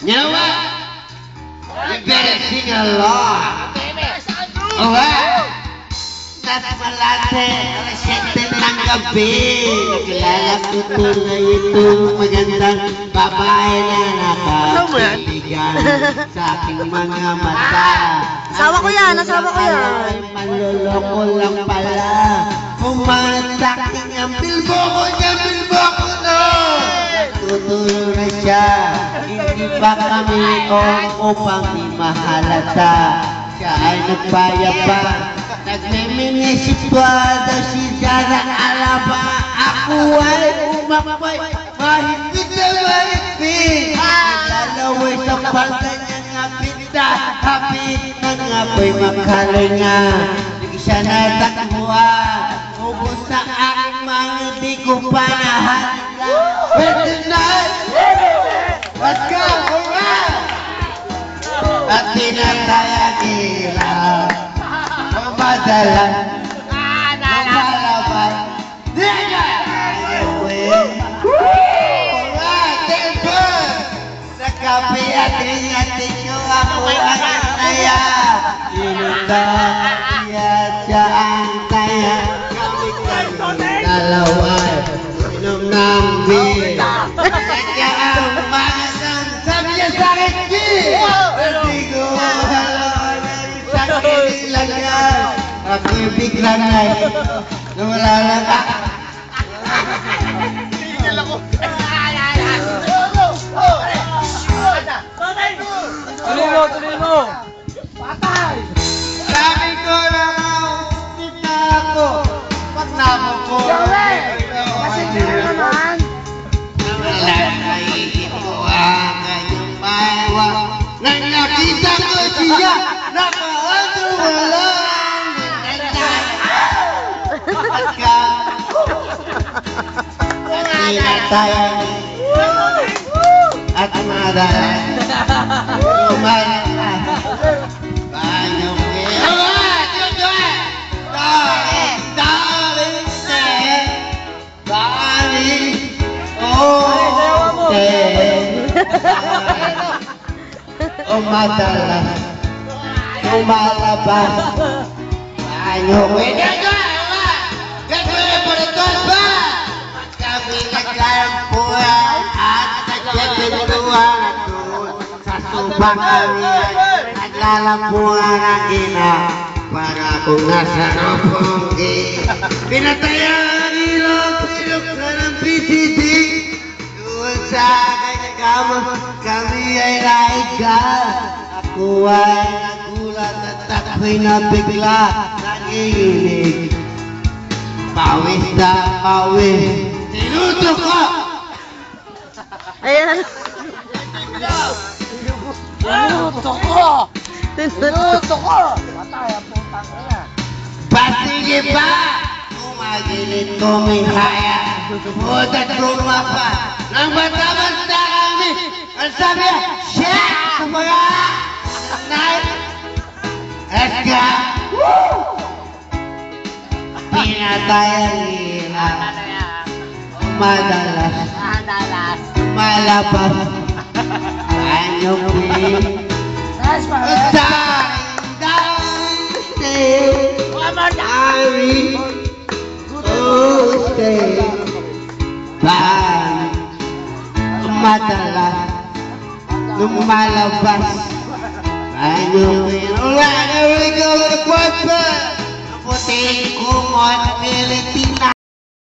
You know what? You better sing along. Alright? Nagmalate, alas 7 ng gabi. Nakilala ko tuloy itong magandang babae na nakakaibigan sa aking mga mata. Asawa ko yan, asawa ko yan. Ay manloloko lang pala. Pumataking ang bilbo ko niya, bilbo ko no! Tutulo na siya. Hindi pa kami upang di mahalata. Siya ay nagpayabang. Nagmiminisip pa daw si Zara Alaba. Ako ay umakbay, mahigpit na mahigpit. Naglalaway sa palda niya nga pinta. Hapit na nga po'y makalinga. Hindi siya natakbuhan. Ubus na aking mga di ko pa nahalala. But tonight, let's go! Alright! At tinatayagila. Madalas, lumalabas, alright, temper! Nakapiyatin ko ako ang saya. Siya ang kaya. Kami dalawa, inom ng beer. Kaya ang magasang sabi niya sa akin, hindi ko alam sa kinilagan. Ako'y biglang nawala lang ka. Tingnan ako. Tuloy mo. Patay! Sabi ko na kita ako. Pag namo ko. Kasi sino naman? Nawala na ito ang kanyang paiwa. Nang nakita ko siya, nakahandro wala. At madalas lumalas banyong alright, you do it! Darling, darling, say darling, oh, say madalas lumalabas banyong Subang kami naglalampuan ang gina para kung nasa naponggi. Pinatayan ang ilog na ng PCD. Doon sa kanyagama kami ay naigal. Ako ay nagulat at ako'y nabigla. Nanginginig. Pawis na pawis. Tinutok ko! Ayan. Tinutok ko! Tinutok ko! Patay ang putang ina. Pasige ba? Umagilid ko may haya. Budat ruma pa. Nang bata-bata kami. Ang sabi niya, shit! Kumbaga! Night! Eska! Pinatay ang ina. Madalas. Malabas. Anyong pin. Madalas lumalabas anyong pin. Alright, here we go with the quad. Puting kumot, pilit